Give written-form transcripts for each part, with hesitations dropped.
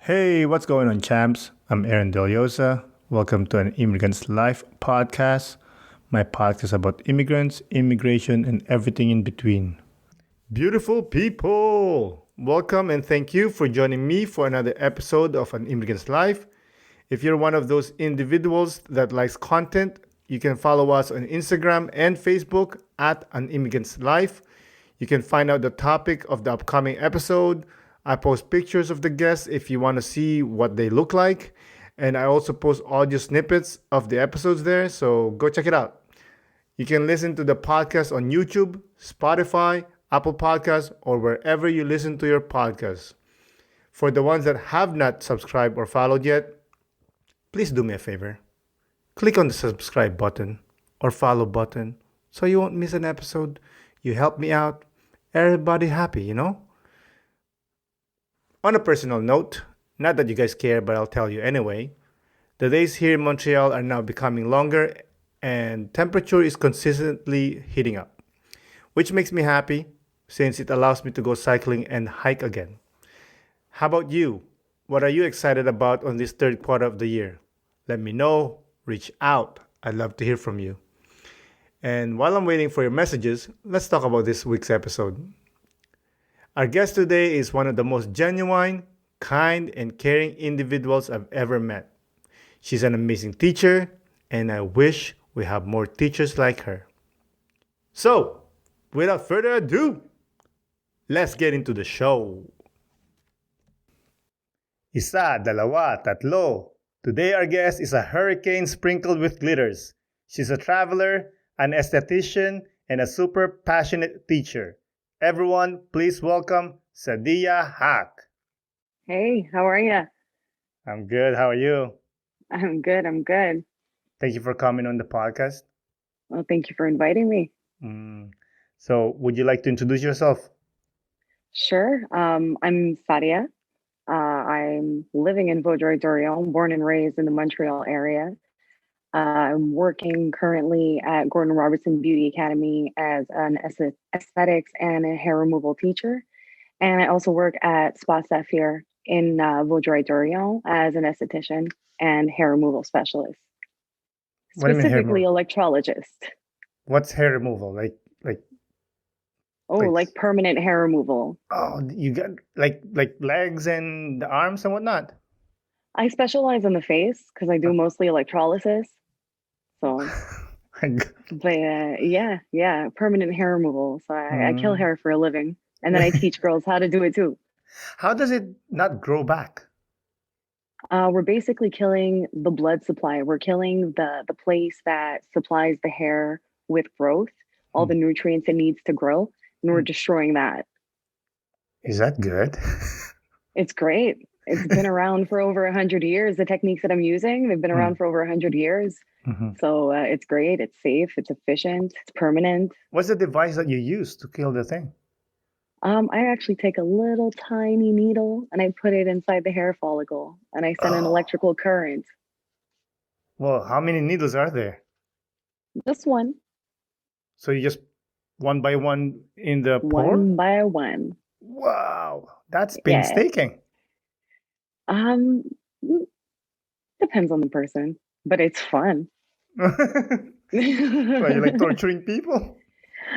Hey, what's going on, champs? I'm Aaron Deliosa. Welcome to an Immigrant's Life podcast, my podcast about immigrants, immigration, and everything in between. Beautiful people! Welcome and thank you for joining me for another episode of An Immigrant's Life. If you're one of those individuals that likes content, you can follow us on Instagram and Facebook at An Immigrant's Life. You can find out the topic of the upcoming episode. I post pictures of the guests if you want to see what they look like. And I also post audio snippets of the episodes there, so go check it out. You can listen to the podcast on YouTube, Spotify, Apple Podcasts, or wherever you listen to your podcasts. For the ones that have not subscribed or followed yet, please do me a favor. Click on the subscribe button or follow button so you won't miss an episode. You help me out. Everybody happy, you know? On a personal note, not that you guys care, but I'll tell you anyway, the days here in Montreal are now becoming longer and temperature is consistently heating up, which makes me happy since it allows me to go cycling and hike again. How about you? What are you excited about on this third quarter of the year? Let me know. Reach out. I'd love to hear from you. And while I'm waiting for your messages, let's talk about this week's episode. Our guest today is one of the most genuine, kind, and caring individuals I've ever met. She's an amazing teacher, and I wish we have more teachers like her. So, without further ado, let's get into the show. Isa, dalawa, tatlo. Today our guest is a hurricane sprinkled with glitters. She's a traveler, an aesthetician, and a super passionate teacher. Everyone, please welcome Sadia Haque. Hey, how are you? I'm good. How are you? I'm good. Thank you for coming on the podcast. Well, thank you for inviting me. So, would you like to introduce yourself? Sure. I'm Sadia. I'm living in Vaudreuil-Dorion, born and raised in the Montreal area. I'm working currently at Gordon Robertson Beauty Academy as an aesthetics and a hair removal teacher. And I also work at Spa Saphir in Vaudreuil-Dorion as an esthetician and hair removal specialist, What do you mean hair specifically removal? electrologist. What's hair removal? Oh, like like permanent hair removal. you got like legs and the arms and whatnot. I specialize in the face because I do mostly electrolysis. So, but yeah, permanent hair removal. So I kill Mm. hair for a living. And then I teach girls how to do it too. How does it not grow back? We're basically killing the blood supply. We're killing the place that supplies the hair with growth, all the nutrients it needs to grow, and we're destroying that. Is that good? It's great. It's been around for over 100 years. The techniques that I'm using, they've been around for over 100 years. So it's great. It's safe. It's efficient. It's permanent. What's the device that you use to kill the thing? I actually take a little tiny needle and I put it inside the hair follicle and I send an electrical current. Well, how many needles are there? Just one. So you just one by one in the pore? One by one. Wow, that's Yeah. painstaking. Depends on the person, but it's fun. Well, you like torturing people?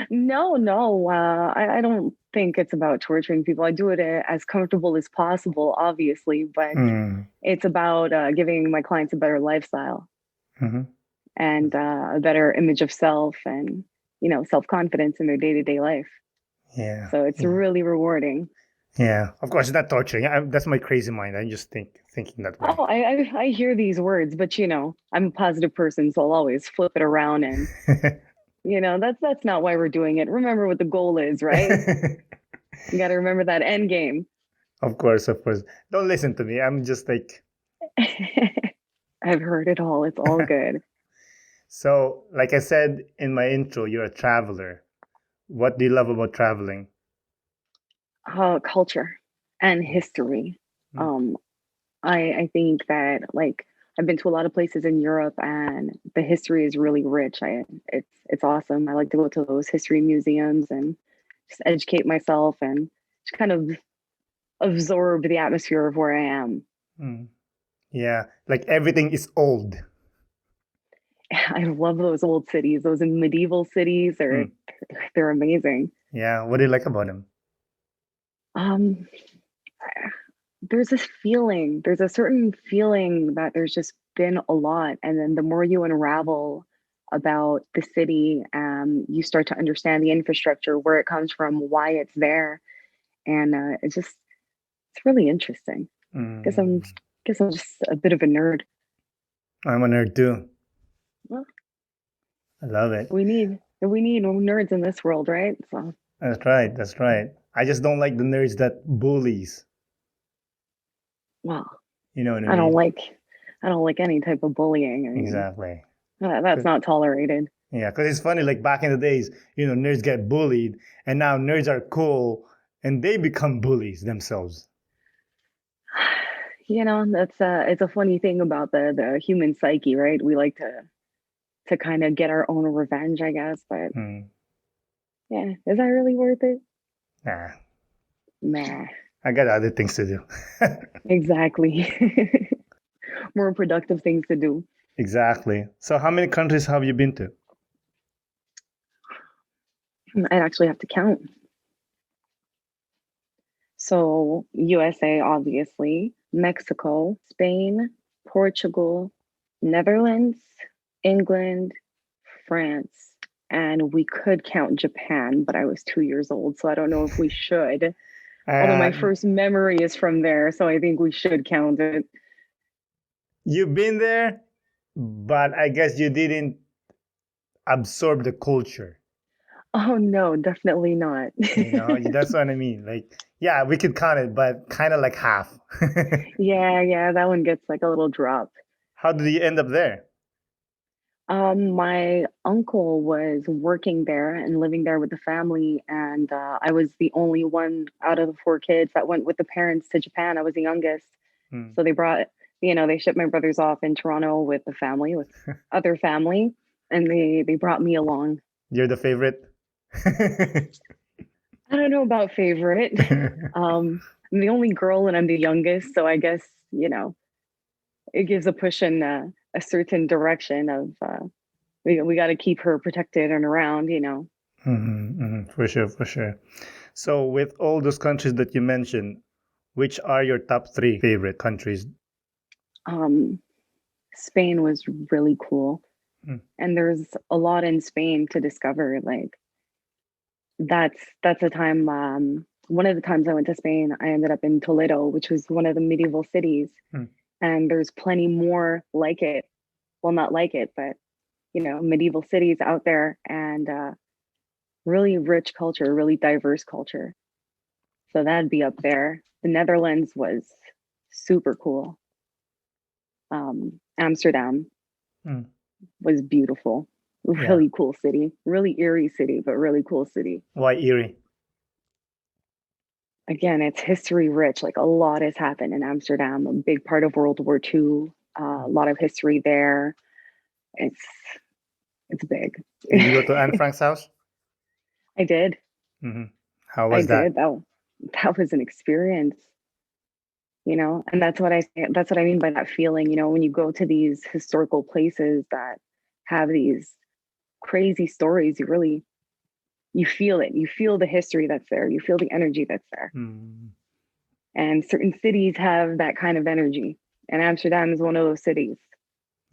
No. I don't think it's about torturing people. I do it as comfortable as possible, obviously, but it's about giving my clients a better lifestyle and a better image of self and, self-confidence in their day-to-day life. Yeah. So it's really rewarding. Yeah, of course, it's not torturing. That's my crazy mind. I'm just thinking that way. Oh, I hear these words, but I'm a positive person, so I'll always flip it around and that's not why we're doing it. Remember what the goal is, right? You got to remember that end game. Of course. Don't listen to me. I'm just like. I've heard it all. It's all good. So, like I said in my intro, you're a traveler. What do you love about traveling? Culture and history. I think that I've been to a lot of places in Europe and the history is really rich. It's awesome. I like to go to those history museums and just educate myself and just kind of absorb the atmosphere of where I am. Mm. Yeah, like everything is old. I love those old cities. Those medieval cities are Mm. they're amazing. Yeah, what do you like about them? Um, there's this feeling, there's a certain feeling that there's just been a lot. And then the more you unravel about the city, you start to understand the infrastructure, where it comes from, why it's there. And it's really interesting. Guess I'm, Mm. guess I'm just a bit of a nerd. I'm a nerd too. Well, I love it. we need nerds in this world, right? So, That's right. That's right. I just don't like the nerds that bullies. well, You know what I I don't mean? like, I don't like any type of bullying. I mean, Exactly. that's not tolerated. Yeah, because it's funny. Like back in the days, nerds get bullied, and now nerds are cool, and they become bullies themselves. That's it's a funny thing about the human psyche, right? We like to kind of get our own revenge, I guess. But Mm. yeah, is that really worth it? Nah, Nah, I got other things to do. exactly. More productive things to do. Exactly. So, how many countries have you been to? I'd actually have to count. So USA, obviously, Mexico, Spain, Portugal, Netherlands, England, France, and we could count Japan, but I was 2 years old, so I don't know if we should. Although my Uh, first memory is from there, so I think we should count it. you've been there, but I guess you didn't absorb the culture. Oh no, definitely not. That's what I mean. Like, yeah, we could count it, but kind of like half. Yeah, that one gets like a little drop. How did you end up there? My uncle was working there and living there with the family, and I was the only one out of the four kids that went with the parents to Japan. I was the youngest, Hmm. so they shipped my brothers off in Toronto with the family, with other family, and they brought me along. You're the favorite. I don't know about favorite. I'm the only girl and I'm the youngest, so I guess it gives a push in a certain direction of we got to keep her protected and around. For sure, for sure. So, with all those countries that you mentioned, which are your top three favorite countries? Um, Spain was really cool, Mm. and there's a lot in Spain to discover. Like that's a time. One of the times I went to Spain, I ended up in Toledo, which was one of the medieval cities, Mm. and there's plenty more like it. Well, not like it, but medieval cities out there, and really rich culture, really diverse culture. So that'd be up there. The Netherlands was super cool. Amsterdam Mm. was beautiful. Yeah. Really cool city. Really eerie city, but really cool city. Why Erie? Again, it's history rich. Like a lot has happened in Amsterdam. A big part of World War II. A lot of history there. It's it's big. Did you go to Anne Frank's house? I did. Hmm. How I was that? did. That was an experience. And that's what I mean by that feeling. When you go to these historical places that have these crazy stories, you feel it. You feel the history that's there. You feel the energy that's there. Mm. And certain cities have that kind of energy. And Amsterdam is one of those cities.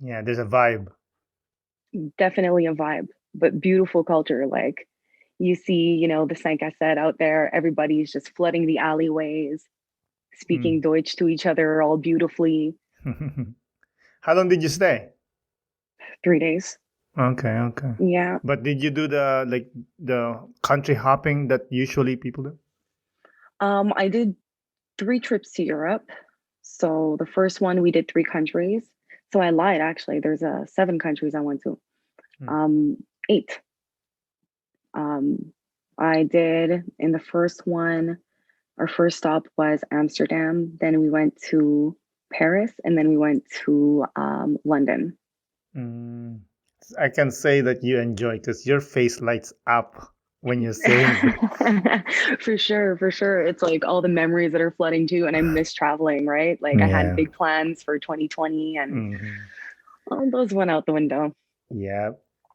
Yeah, there's a vibe. Definitely a vibe, but beautiful culture. Like you see, the Sanka said out there, everybody's just flooding the alleyways, speaking Mm. Deutsch to each other all beautifully. How long did you stay? 3 days. Okay, okay. Yeah. But did you do the country hopping that usually people do? I did 3 trips to Europe. So the first one we did 3 countries. So I lied actually. There's 7 countries I went to. Mm. 8. Um, I did in the first one. Our first stop was Amsterdam. Then we went to Paris, and then we went to London. Mm. I can say that you enjoy because your face lights up. when you're saying that. For sure, for sure. It's like all the memories that are flooding too, and I miss traveling, right? Like I had Yeah. big plans for 2020 and Hmm. all those went out the window. Yeah.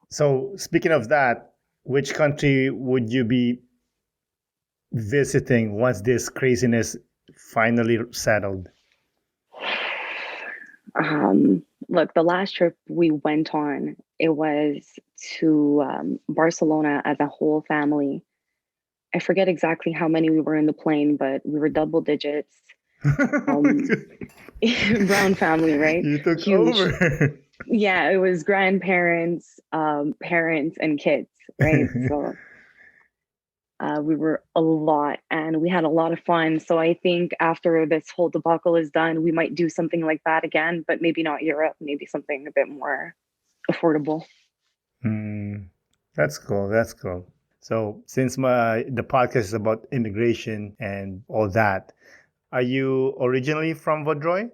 So speaking of that, which country would you be visiting once this craziness finally settled? Look, the last trip we went on, it was to Barcelona as a whole family. I forget exactly how many we were in the plane, but we were double digits. Um, Brown family, right? You took Huge. over. Yeah, it was grandparents, parents, and kids, right? So we were a lot and we had a lot of fun. So I think after this whole debacle is done, we might do something like that again, but maybe not Europe, maybe something a bit more affordable. Hmm. That's cool. That's cool. So, since the podcast is about immigration and all that, are you originally from Vaudreuil?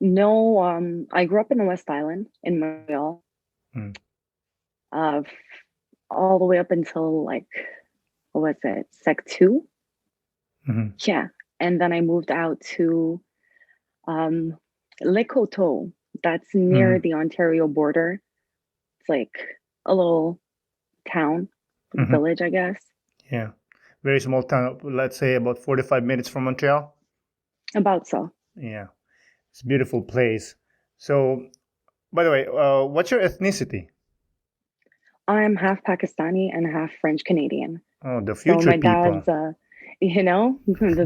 No, I grew up in the West Island in Montreal, Hmm. uh, all the way up until like, what was it, Sec 2? Hmm. Yeah. And then I moved out to um, Le Coteau. That's near Hmm. the Ontario border. It's like a little town, Hmm. village, I guess. Yeah. Very small town. Let's say about 45 minutes from Montreal. About so. Yeah. It's a beautiful place. So, by the way, what's your ethnicity? I'm half Pakistani and half French Canadian. Oh, the So future my people. dad's,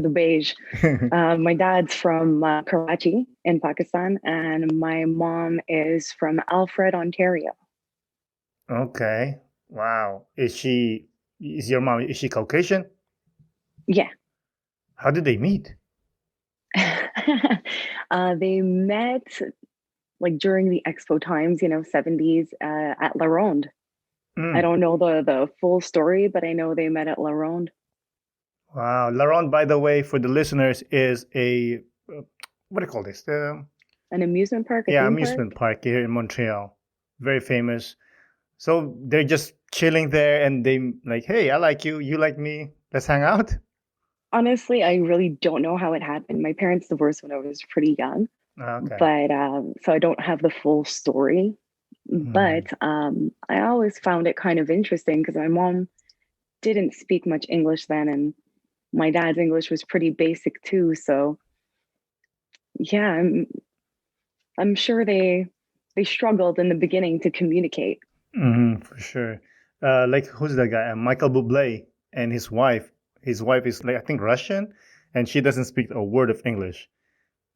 the beige. My dad's from Karachi in Pakistan, and my mom is from Alfred, Ontario. Okay. Wow. Is your mom, is she Caucasian? Yeah. How did they meet? They met like during the expo times, 70s at La Ronde. I Mm. don't know the full story, but I know they met at La Ronde, Wow. Laurent, by the way, for the listeners, is what do you call this? an amusement park, a Yeah, theme park. amusement park here in Montreal. Very famous. So they're just chilling there and they like, hey, I like you. You like me. Let's hang out. Honestly, I really don't know how it happened. My parents divorced when I was pretty young, Okay. but so I don't have the full story. But Mm. I always found it kind of interesting because my mom didn't speak much English then, and my dad's English was pretty basic too. So yeah, I'm sure they struggled in the beginning to communicate. For sure. Like who's that guy? Michael Bublé and his wife. His wife is like I think Russian, and she doesn't speak a word of English.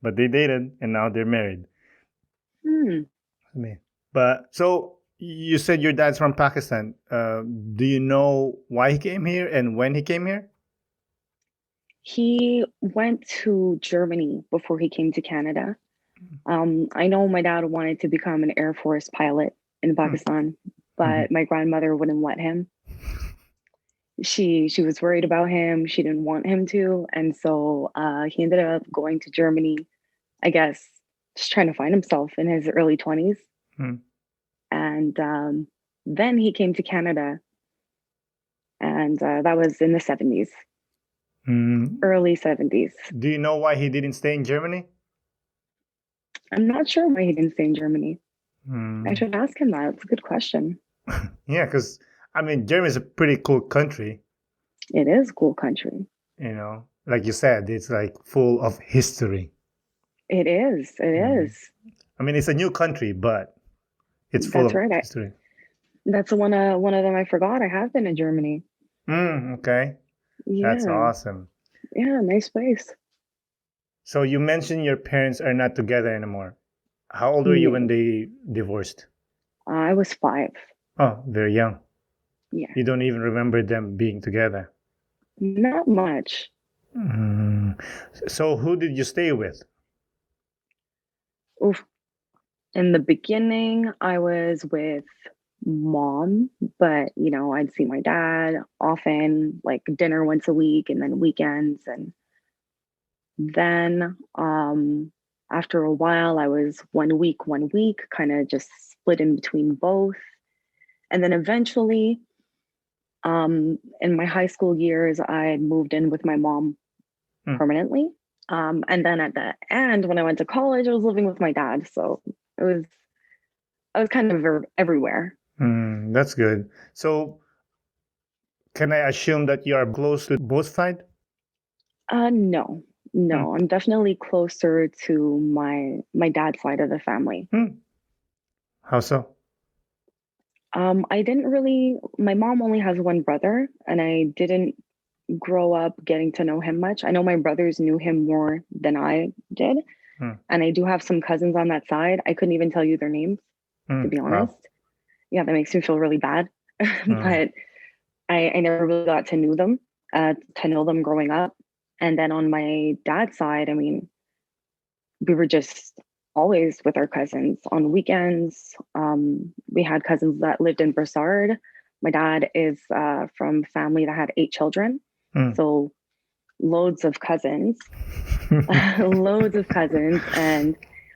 But they dated, and now they're married. Hmm. Me. But so you said your dad's from Pakistan. Do you know why he came here and when he came here? He went to Germany before he came to Canada. I know my dad wanted to become an Air Force pilot in Pakistan, Mhm. but my grandmother wouldn't let him. She was worried about him. She didn't want him to, and so he ended up going to Germany. I guess just trying to find himself in his early 20s, Mhm. and then he came to Canada, and that was in the 70s, Mm. early 70s. Do you know why he didn't stay in Germany? I'm not sure why he didn't stay in Germany. I Mm. should ask him that. It's a good question. Yeah, because I mean, Germany is a pretty cool country. It is a cool country. Like you said, it's like full of history. It is. It Mm. is. I mean, it's a new country, but it's full That's of right. history. That's one of them I forgot. I have been in Germany. Okay, that's Yeah. awesome. Yeah, nice place. So you mentioned your parents are not together anymore. How old were you when No, they divorced? I was 5. Oh, very young. Yeah, You don't even remember them being together. not much. Mm. So who did you stay with? Oof. In the beginning, I was with mom, but I'd see my dad often, like dinner once a week and then weekends. And then after a while, I was one week, kind of just split in between both. And then eventually, In my high school years, I moved in with my mom Mm. permanently. And then at the end, when I went to college, I was living with my dad. So it was I was kind of everywhere. That's good. So, can I assume that you are close to both sides? No, Mm. no, I'm definitely closer to my dad's side of the family. Mm. How so? I didn't really. My mom only has one brother, and I didn't grow up getting to know him much. I know my brothers knew him more than I did, Mm. and I do have some cousins on that side. I couldn't even tell you their names, to be Wow. honest. Yeah, that makes me feel really bad. Mm. But I never really got to know them growing up. And then on my dad's side, I mean, we were just always with our cousins on weekends. We had cousins that lived in Broussard. My dad is from family that had 8 children. Mm. So loads of cousins, loads of cousins. And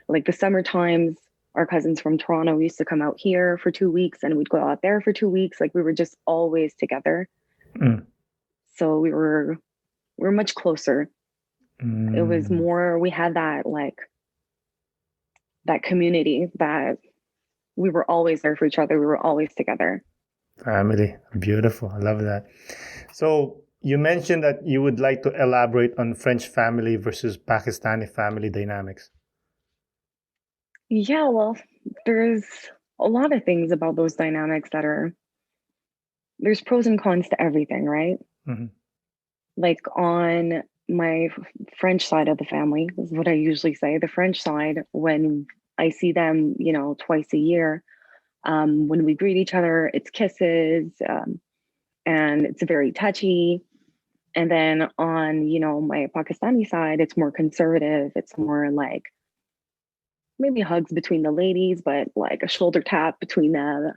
like the summer times, our cousins from Toronto used to come out here for 2 weeks and we'd go out there for 2 weeks. Like we were just always together. Mm. So we were much closer. It was Mm. more, we had that community that we were always there for each other. We were always together. Family. Beautiful. I love that. So, you mentioned that you would like to elaborate on French family versus Pakistani family dynamics. Yeah, well, there's a lot of things about those dynamics there's pros and cons to everything, right? Mm-hmm. Like on my French side of the family, is what I usually say. The French side, when I see them, twice a year, when we greet each other, it's kisses, and it's very touchy. And then on, my Pakistani side, it's more conservative. It's more like maybe hugs between the ladies, but like a shoulder tap between the,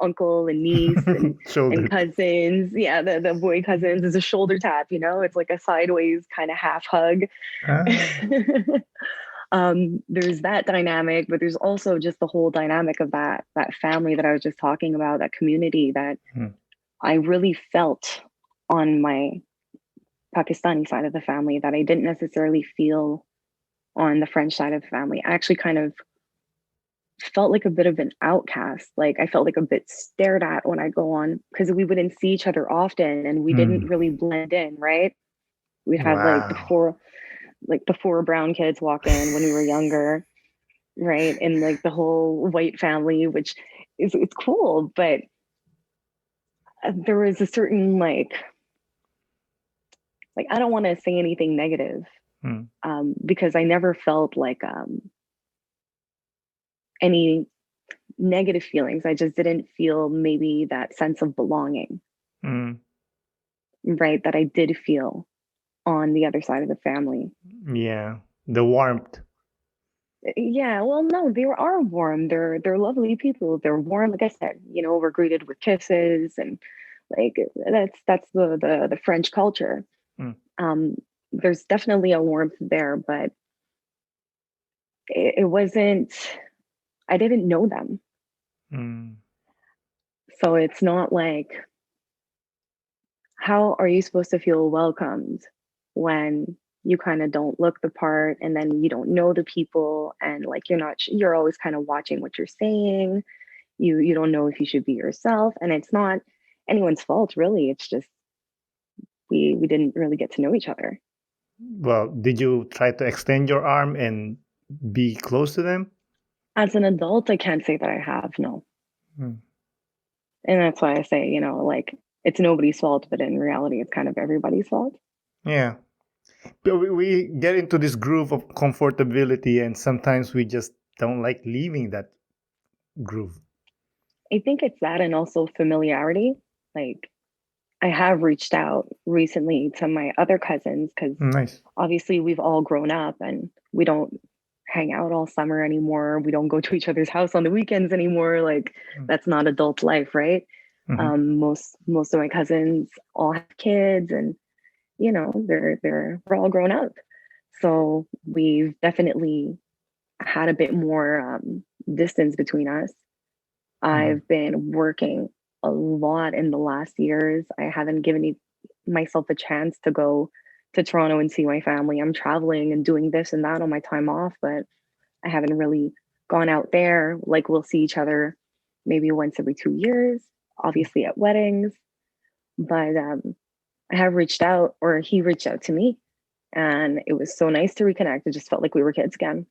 uncle and niece and Shoulder. cousins. Yeah, the boy cousins is a shoulder tap, it's like a sideways kind of half hug. Ah. There's that dynamic, but there's also just the whole dynamic of that family that I was just talking about, that community that Mm. I really felt on my Pakistani side of the family that I didn't necessarily feel on the French side of the family. I actually kind of felt like a bit of an outcast. Like I felt like a bit stared at when I go on because we wouldn't see each other often and we didn't Mm. really blend in, right? We'd have Wow. the four brown kids walk in when we were younger, right? And like the whole white family, which is it's cool, but there was a certain like I don't want to say anything negative, Mm. because I never felt like any negative feelings. I just didn't feel maybe that sense of belonging, Mm. right? That I did feel on the other side of the family. Yeah. The warmth. Yeah, well, no, they are warm. They're lovely people. They're warm. Like I said, we're greeted with kisses and like that's the French culture. Mm. Um, there's definitely a warmth there, but it wasn't. I didn't know them, Mm. so it's not like how are you supposed to feel welcomed when you kind of don't look the part and then you don't know the people and like you're always kind of watching what you're saying. You don't know if you should be yourself, and it's not anyone's fault really. It's just we didn't really get to know each other. Well, did you try to extend your arm and be close to them? As an adult, I can't say that I have, no. Mm. And that's why I say, like it's nobody's fault, but in reality it's kind of everybody's fault. Yeah. But we get into this groove of comfortability, and sometimes we just don't like leaving that groove. I think it's that and also familiarity. Like I have reached out recently to my other cousins because Nice. obviously we've all grown up and we don't hang out all summer anymore. We don't go to each other's house on the weekends anymore. Like that's not adult life, right? Mm-hmm. Most of my cousins all have kids, and we're all grown up. So we've definitely had a bit more distance between us. Mm-hmm. I've been working a lot in the last years. I haven't given myself a chance to go to Toronto and see my family. I'm traveling and doing this and that on my time off, but I haven't really gone out there. Like we'll see each other maybe once every 2 years, obviously at weddings. But I have reached out, or he reached out to me, and it was so nice to reconnect. It just felt like we were kids again.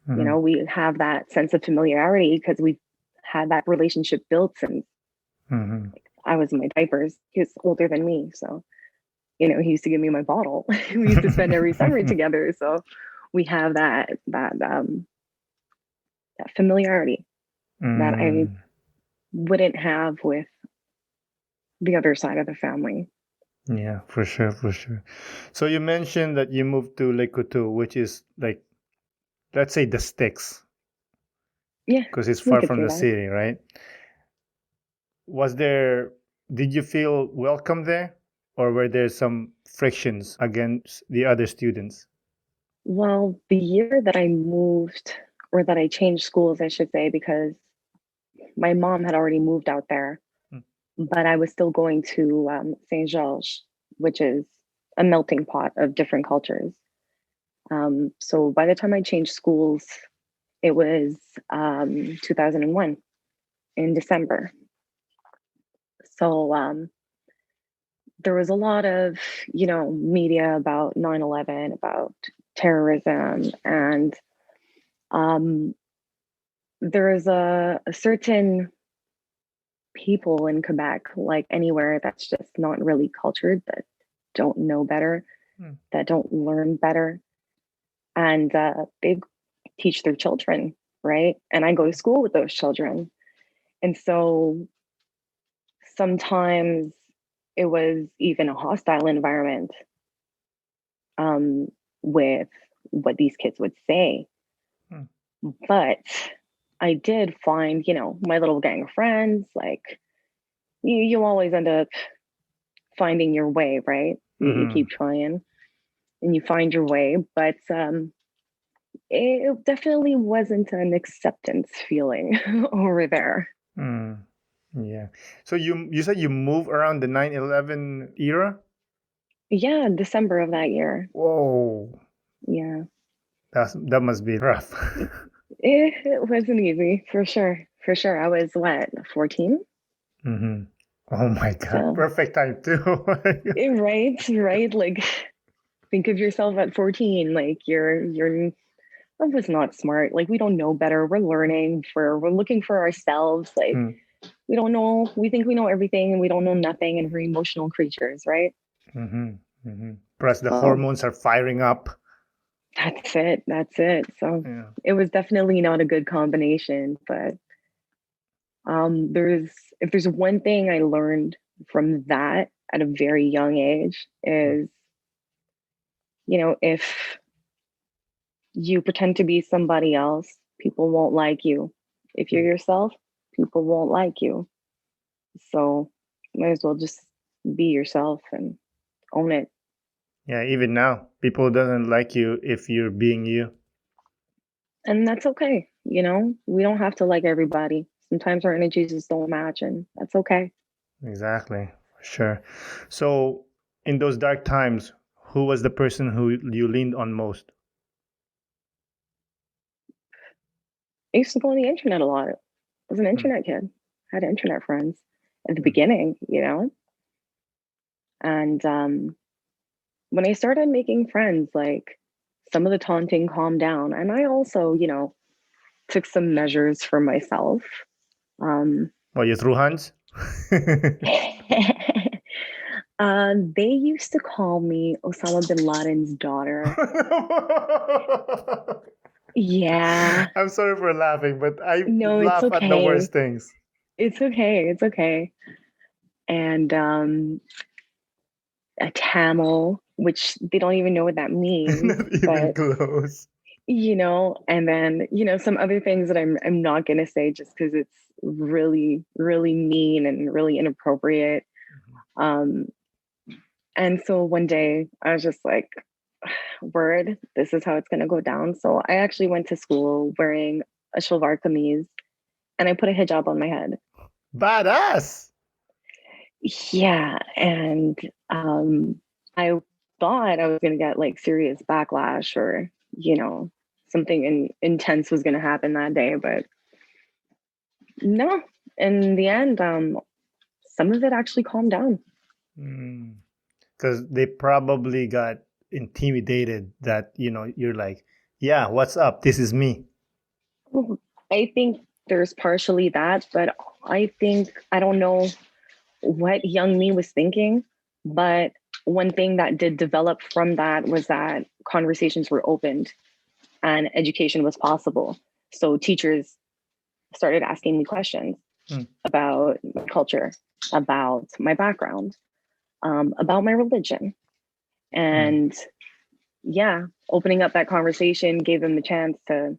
You Mm-hmm. know, we have that sense of familiarity because we've had that relationship built since Mm-hmm. I was in my diapers. He was older than me, so he used to give me my bottle. We used to spend every summer together, so we have that familiarity that I Mm. wouldn't have with the other side of the family. Yeah, for sure, for sure. So you mentioned that you moved to Lake Coutu, which is like, let's say the sticks, Yeah, because it's we far could from say the that. city, right? Was there, did you feel welcome there? Or were there some frictions against the other students? Well, the year that I moved, or that I changed schools, I should say, because my mom had already moved out there, Mm. but I was still going to Saint Georges, which is a melting pot of different cultures. So by the time I changed schools, it was 2001 in December. So there was a lot of, media about 9/11, about terrorism, and um, there is a certain people in Quebec, like anywhere that's just not really cultured, that don't know better, Mm. that don't learn better, and they teach their children, right? And I go to school with those children, and so sometimes it was even a hostile environment um, with what these kids would say. Mm. But I did find, my little gang of friends. Like you always end up finding your way, right? You Mm-hmm. keep trying and you find your way. But it definitely wasn't an acceptance feeling over there. Mm. Yeah. So you said you moved around the 9/11 era? Yeah, December of that year. Whoa. Yeah, That must be rough. it wasn't easy for sure. For sure. I was what, 14? Mm-hmm. Oh my God. So, Perfect time too. right, right. Like, think of yourself at 14. Like, I was not smart. Like, we don't know better. We're learning. We're looking for ourselves. Like, Mm. we don't know. We think we know everything, and we don't know nothing. And we're emotional creatures, right? Mm-hmm. Mm-hmm. Plus the So hormones are firing up. that's it. That's it. So Yeah. it was definitely not a good combination. But there's if there's one thing I learned from that at a very young age is, if you pretend to be somebody else, people won't like you. If you're Mm. yourself, people won't like you. So might as well just be yourself and own it. Yeah, even now, people doesn't like you if you're being you. And that's okay. We don't have to like everybody. Sometimes our energies just don't match, and that's okay. Exactly, for sure. So, in those dark times, who was the person who you leaned on most? I used to go on the internet a lot. I was an Mm. internet kid. I had internet friends at the Mm. beginning. And when I started making friends, like some of the taunting calmed down. And I also, took some measures for myself. Um, Oh, you threw hands? they used to call me Osama bin Laden's daughter. Yeah, I'm sorry for laughing, but I no, it's laugh at the okay. worst things. It's okay. It's okay. And a Tamil, which they don't even know what that means, Not even but close. and then some other things that I'm not gonna say just because it's really really mean and really inappropriate. Um, and so one day I was just like, word, this is how it's gonna go down. So I actually went to school wearing a shalwar kameez and I put a hijab on my head. Badass. Yeah, and I thought I was gonna get like serious backlash or, you know, something intense was gonna happen that day, but no. In the end, some of it actually calmed down. Because they probably got intimidated that, you're like, yeah, what's up? This is me. I think there's partially that, but I don't know what young me was thinking, but one thing that did develop from that was that conversations were opened and education was possible. So teachers started asking me questions Mm. about my culture, about my background, about my religion. Mm. And yeah, opening up that conversation gave them the chance to,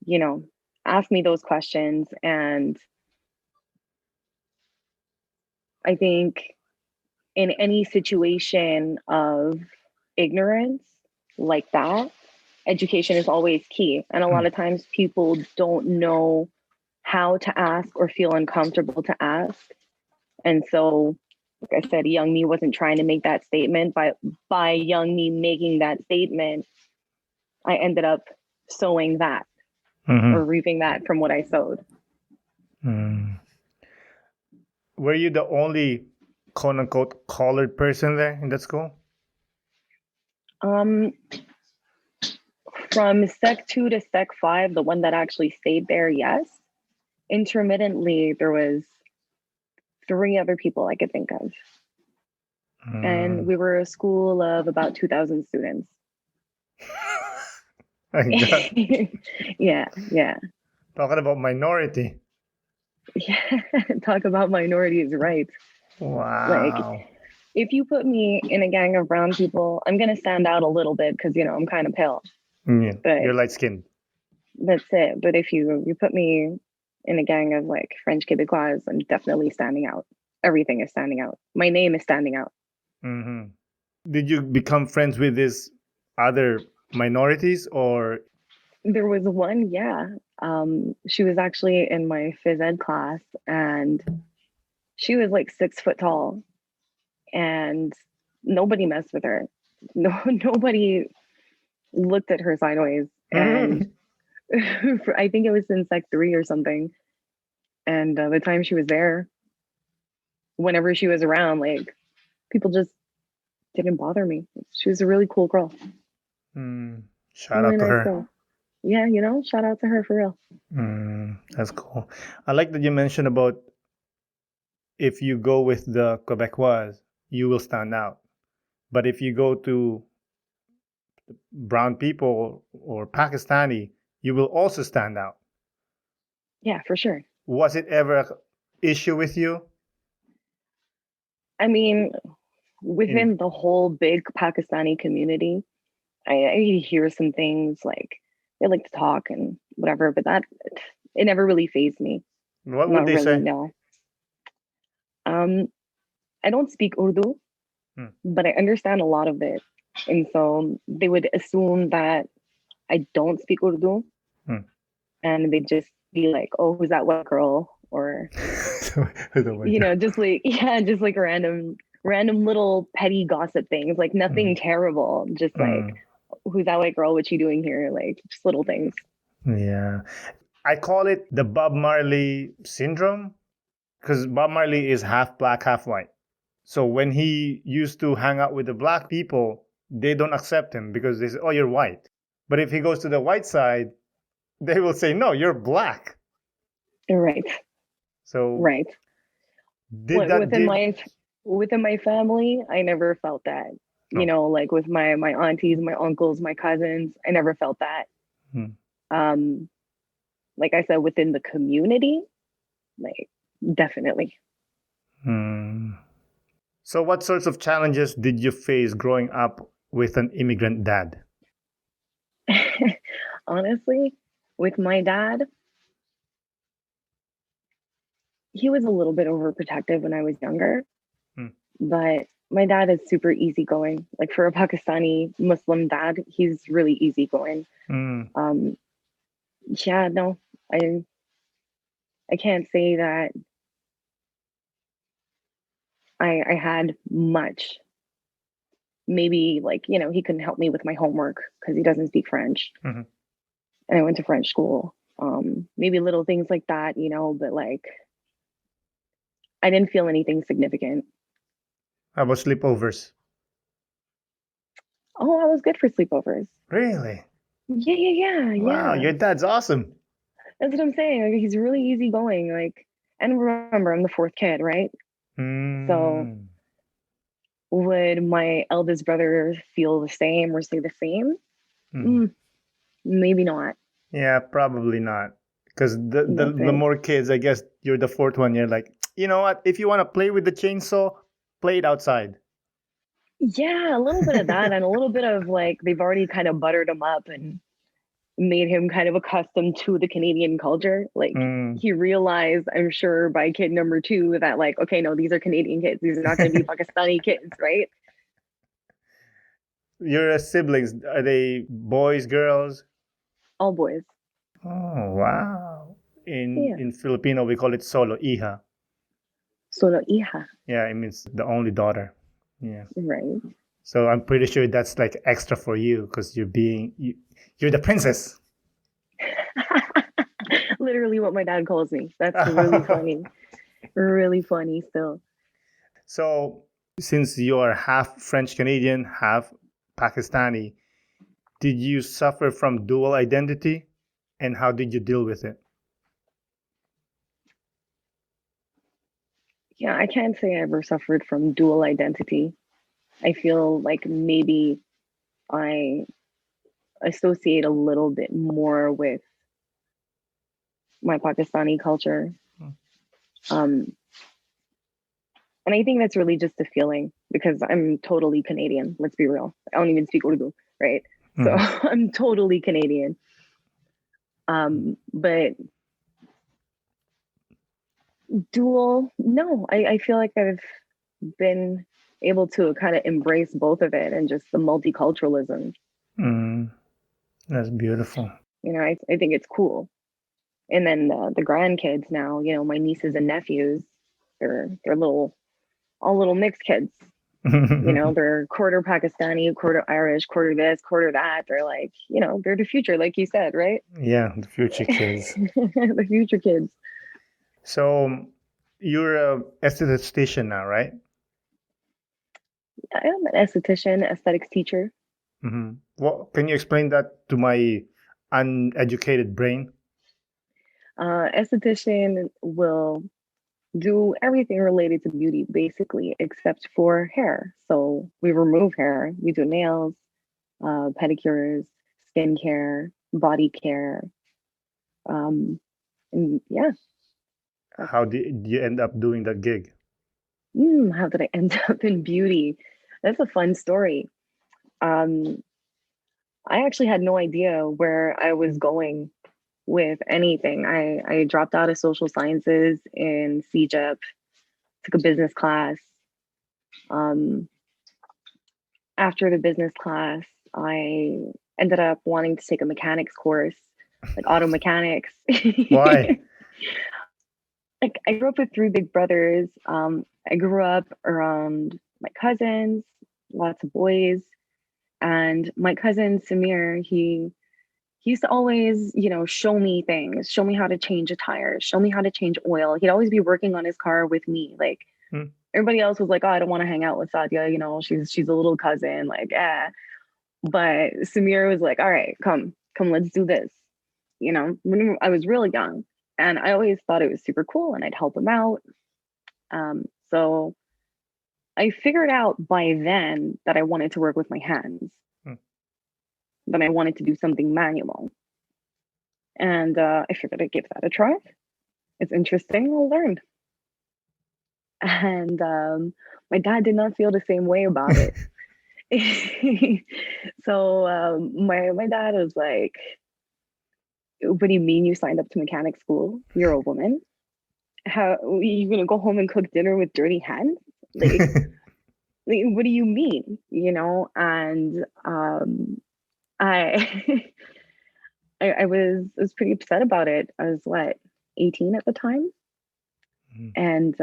you know, ask me those questions. And I think in any situation of ignorance like that, education is always key. And a lot Mm. of times people don't know how to ask or feel uncomfortable to ask. And so, like I said, young me wasn't trying to make that statement, but by young me making that statement, I ended up sowing that or Mm-hmm. reaping that from what I sowed. Mm. Were you the only quote unquote colored person there in that school? Um, from Sec 2 to Sec 5, the one that actually stayed there, yes. Intermittently, there was three other people I could think of. And Mm. we were a school of about 2,000 students. My God. Yeah, yeah. Talking about minority. Yeah, talk about minorities' rights. Like, Wow. if you put me in a gang of brown people, I'm gonna stand out a little bit because I'm kind of pale. Yeah. But You're light skinned. that's it. But if you put me in a gang of like French Quebecois, I'm definitely standing out. Everything is standing out. My name is standing out. Mm-hmm. Did you become friends with these other minorities or? There was one, yeah. She was actually in my phys ed class, and she was like 6 foot tall, and nobody messed with her. No, nobody looked at her sideways. And Mhm. I think it was in Sec 3 or something. And the time she was there, whenever she was around, like people just didn't bother me. She was a really cool girl, Shout really out to nice her. girl. Yeah, shout out to her for real. That's cool. I like that you mentioned about if you go with the Quebecois, you will stand out. But if you go to brown people or Pakistani, you will also stand out. Yeah, for sure. Was it ever an issue with you? I mean, In within the whole big Pakistani community, I hear some things like they like to talk and whatever, but that it never really fazed me. what would Not they really, say? no. Um, I don't speak Urdu, Hmm. but I understand a lot of it. And so they would assume that I don't speak Urdu Hmm. and they'd just be like, oh, who's that white girl? Or, The white girl. just like, yeah, just like random little petty gossip things, like nothing Mm. terrible, just like, Mm. who's that white girl? What you doing here? Like just little things. Yeah. I call it the Bob Marley syndrome because Bob Marley is half black, half white. So when he used to hang out with the black people, they don't accept him because they say, "Oh, you're white." But if he goes to the white side, they will say, "No, you're black." Right, So right. did that Within give? my family, I never felt that. No. Like with my aunties, my uncles, my cousins, I never felt that. Hmm. Um, like I said, within the community, like definitely. Hmm. So what sorts of challenges did you face growing up with an immigrant dad? Honestly, with my dad, he was a little bit overprotective when I was younger, Hmm. but my dad is super easygoing. Like for a Pakistani Muslim dad, he's really easygoing. Hmm. Um, yeah, no, I I can't say that I had much. Maybe like, he couldn't help me with my homework because he doesn't speak French. Hmm. And I went to French school. Maybe little things like that, but like I didn't feel anything significant. How about sleepovers? Oh, I was good for sleepovers. Really? Yeah, yeah, yeah, Wow, yeah. your dad's awesome. That's what I'm saying. Like, he's really easygoing. Like, and remember, I'm the fourth kid, right? So Mm. would my eldest brother feel the same or say the same? Mhm. Mm, maybe not. Yeah, probably not. Because That's the it. more kids, I guess you're the fourth one. You're like, you know what? If you want to play with the chainsaw, play it outside. Yeah, a little bit of that, and a little bit of like they've already kind of buttered him up and made him kind of accustomed to the Canadian culture. Like Mm. he realized, I'm sure, by kid number two that like, okay, no, these are Canadian kids. These are not going to be Pakistani kids, right? Your siblings, are they boys, girls? All boys. Oh, wow. Yeah. In Filipino, we call it solo, hija. Solo hija, Yeah, it means the only daughter. Yeah. right? So I'm pretty sure that's like extra for you because you're the princess. Literally what my dad calls me. That's really funny. Really funny still. So since you are half French Canadian, half Pakistani, did you suffer from dual identity and how did you deal with it? Yeah, I can't say I ever suffered from dual identity. I feel like maybe I associate a little bit more with my Pakistani culture. Um, and I think that's really just a feeling because I'm totally Canadian. Let's be real. I don't even speak Urdu, right? So Mhm. I'm totally Canadian. But dual, no, I feel like I've been able to kind of embrace both of it and just the multiculturalism. Mm, that's beautiful. I think it's cool. And then the grandkids now, my nieces and nephews, they're all little mixed kids. They're quarter Pakistani, quarter Irish, quarter this, quarter that. They're like, they're the future, like you said, right? Yeah, the future kids. The future kids. So you're a esthetician now, right? I am an esthetician, aesthetics teacher. Hmm. Well, can you explain that to my uneducated brain? Esthetician will do everything related to beauty, basically, except for hair. So we remove hair, we do nails, pedicures, skincare, body care. Um, and yeah, that's How did you end up doing that gig? how did I end up in beauty? That's a fun story. Um, I actually had no idea where I was going with anything. I dropped out of social sciences in CJEP, took a business class. Um, After the business class, I ended up wanting to take a mechanics course, like auto mechanics. Why? Like I grew up with three big brothers. I grew up around my cousins, lots of boys, and my cousin Samir, he used to always, show me things, show me how to change a tire, show me how to change oil. He'd always be working on his car with me. Like Hmm. everybody else was like, oh, I don't want to hang out with Sadia, she's a little cousin, like, eh. But Samir was like, all right, come, let's do this. When I was really young, and I always thought it was super cool, and I'd help him out. So I figured out by then that I wanted to work with my hands, Hmm. that I wanted to do something manual, and I figured I'd give that a try. It's interesting. I'll learn. And my dad did not feel the same way about it. So my dad was like, "What do you mean you signed up to mechanic school? You're a woman. How are you gonna go home and cook dinner with dirty hands? Like, what do you mean? And I I was pretty upset about it. I was what, 18 at the time, and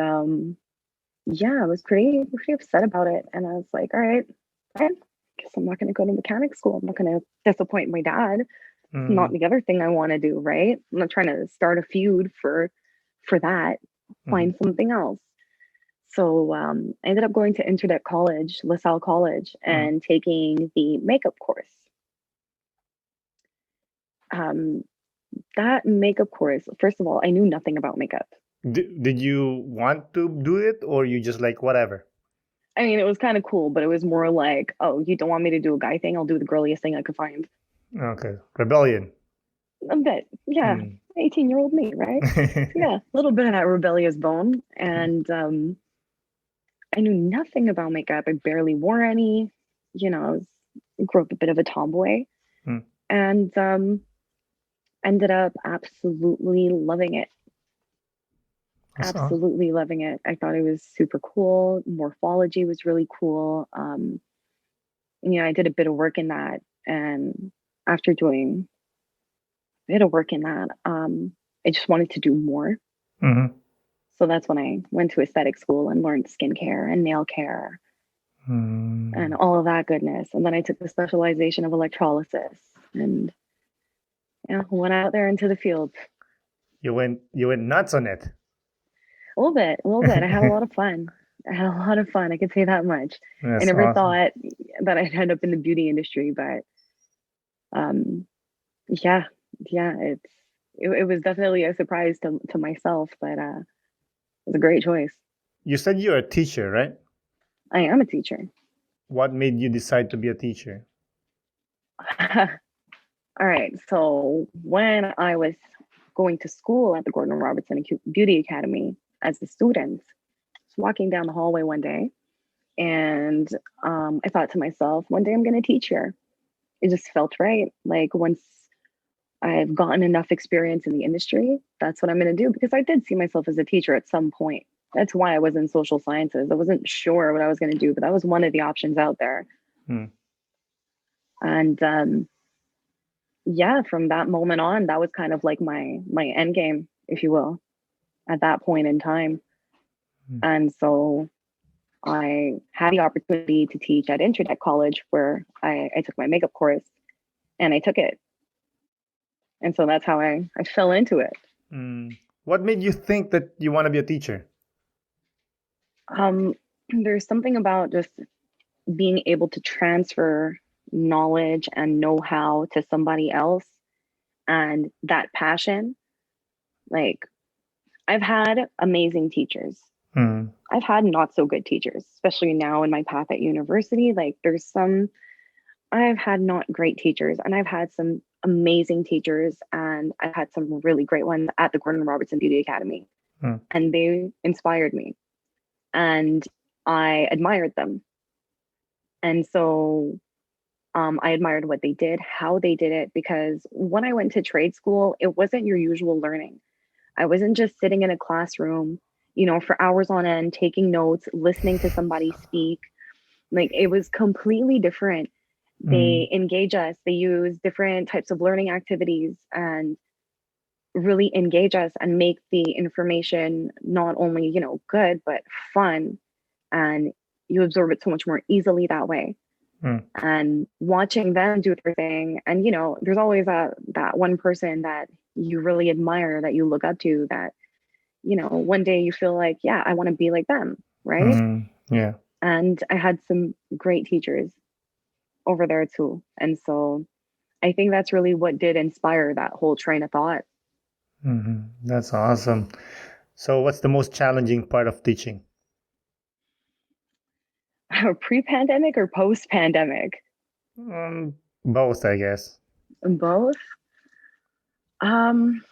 yeah, I was pretty upset about it. And I was like, all right, I guess I'm not going to go to mechanic school. I'm not going to disappoint my dad. It's not Mm, the other thing I want to do, right? I'm not trying to start a feud for that. mhm, Find something else. So I ended up going to Internet College, LaSalle College, mhm. and taking the makeup course. Um, that makeup course, first of all, I knew nothing about makeup. Did you want to do it or you just like whatever? I mean, it was kind of cool, but it was more like, oh, you don't want me to do a guy thing? I'll do the girliest thing I could find. Okay. Rebellion. A bit, yeah. Mm. 18-year-old me, right? So yeah, a little bit of that rebellious bone. And I knew nothing about makeup. I barely wore any. I grew up a bit of a tomboy Mm. and ended up absolutely loving it. That's awesome. Absolutely loving it. I thought it was super cool. Morphology was really cool. I did a bit of work in that. And after doing a bit of work in that, I just wanted to do more. Mhm. So that's when I went to aesthetic school and learned skincare and nail care and Mm. all of that goodness. And then I took the specialization of electrolysis and yeah, went out there into the field. You went nuts on it. A little bit, a little bit. I had a lot of fun. I had a lot of fun. I could say that much. I That's never awesome. thought that I'd end up in the beauty industry, but um, yeah, yeah, it was definitely a surprise to myself, but it was a great choice. You said you're a teacher, right? I am a teacher. What made you decide to be a teacher? All right. So when I was going to school at the Gordon Robertson Beauty Academy as a student, I was walking down the hallway one day and I thought to myself, one day I'm going to teach here. It just felt right. Like once I've gotten enough experience in the industry, that's what I'm going to do because I did see myself as a teacher at some point. That's why I was in social sciences. I wasn't sure what I was going to do, but that was one of the options out there. Mm. And yeah, from that moment on, that was kind of like my end game, if you will, at that point in time. Mm. And so I had the opportunity to teach at Internet College where I took my makeup course and I took it. And so that's how I fell into it. Mm. What made you think that you want to be a teacher? Um, there's something about just being able to transfer knowledge and know-how to somebody else and that passion. Like I've had amazing teachers. Mm. I've had not so good teachers, especially now in my path at university. Like I've had not great teachers and I've had some amazing teachers and I've had some really great ones at the Gordon Robertson Beauty Academy Mm. and they inspired me and I admired them. And so I admired what they did, how they did it, because when I went to trade school, it wasn't your usual learning. I wasn't just sitting in a classroom, for hours on end, taking notes, listening to somebody speak. Like it was completely different. Mm. They engage us, they use different types of learning activities and really engage us and make the information not only, good, but fun. And you absorb it so much more easily that way Mm. and watching them do their thing. And there's always that one person that you really admire, that you look up to, that one day you feel like, yeah, I want to be like them, right? Mm. Yeah. And I had some great teachers over there too, and so I think that's really what did inspire that whole train of thought. That's awesome. So, what's the most challenging part of teaching? Pre-pandemic or post-pandemic? Both, I guess. Both. um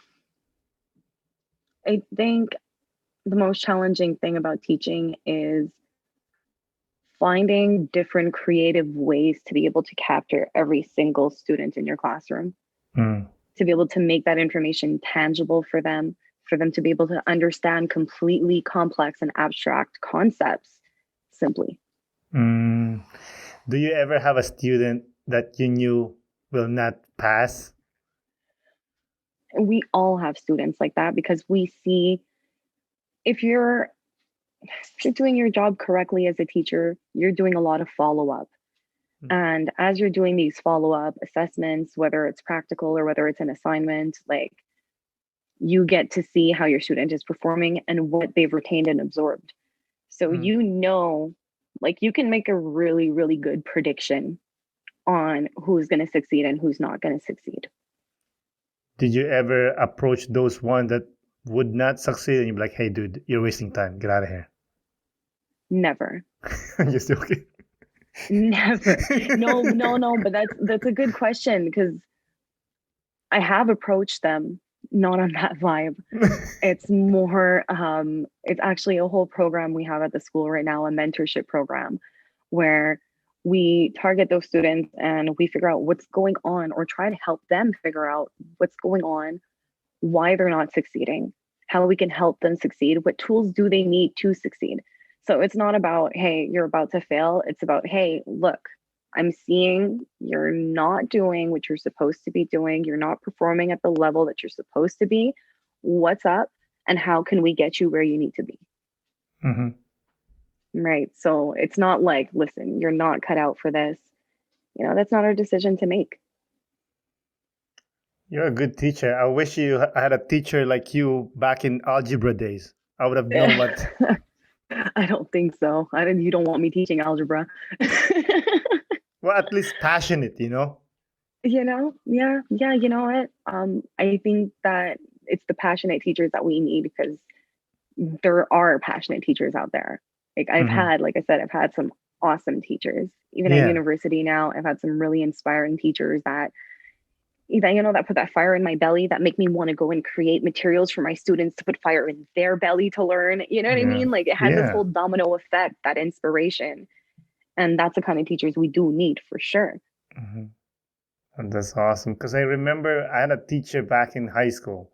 I think the most challenging thing about teaching is finding different creative ways to be able to capture every single student in your classroom, Mm. to be able to make that information tangible for them to be able to understand completely complex and abstract concepts simply. Mm. Do you ever have a student that you knew will not pass? We all have students like that because we see if you're if you're doing your job correctly as a teacher, you're doing a lot of follow-up. And as you're doing these follow-up assessments, whether it's practical or whether it's an assignment, like you get to see how your student is performing and what they've retained and absorbed. So like you can make a really, really good prediction on who's going to succeed and who's not going to succeed. Did you ever approach those ones that would not succeed and you'd be like, hey, dude, you're wasting time. Get out of here. Never. I'm just joking. Never. No. But that's a good question because I have approached them not on that vibe. It's more, it's actually a whole program we have at the school right now, a mentorship program where we target those students and we figure out what's going on or try to help them figure out what's going on, why they're not succeeding, how we can help them succeed, what tools do they need to succeed. So it's not about, hey, you're about to fail. It's about, hey, look, I'm seeing you're not doing what you're supposed to be doing. You're not performing at the level that you're supposed to be. What's up? And how can we get you where you need to be? Mm-hmm. Right. So it's not like, listen, you're not cut out for this. You know, that's not our decision to make. You're a good teacher. I wish I had a teacher like you back in algebra days. I would have known what. I don't think so. You don't want me teaching algebra. Well, at least passionate, you know? You know, yeah, you know what? I think that it's the passionate teachers that we need because there are passionate teachers out there. Like like I said, I've had some awesome teachers. Even at university now, I've had some really inspiring teachers that that put that fire in my belly, that make me want to go and create materials for my students to put fire in their belly to learn. You know what I mean? Like it has this whole domino effect, that inspiration. And that's the kind of teachers we do need for sure. Mm-hmm. And that's awesome. Because I remember I had a teacher back in high school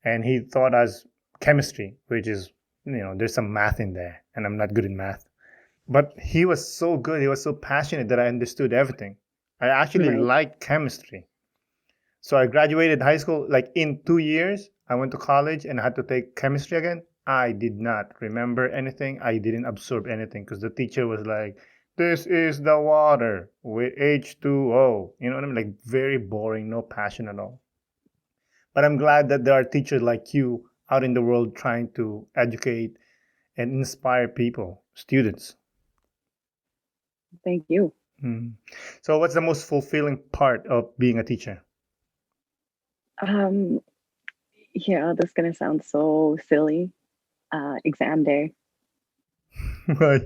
and he taught us chemistry, which is, there's some math in there and I'm not good in math. But he was so good. He was so passionate that I understood everything. I actually liked chemistry. So I graduated high school, like in 2 years, I went to college and I had to take chemistry again. I did not remember anything. I didn't absorb anything because the teacher was like, this is the water with H2O. You know what I mean? Like very boring, no passion at all. But I'm glad that there are teachers like you out in the world trying to educate and inspire people, students. Thank you. Mm. So what's the most fulfilling part of being a teacher? Yeah, this is gonna sound so silly. Exam day. Right.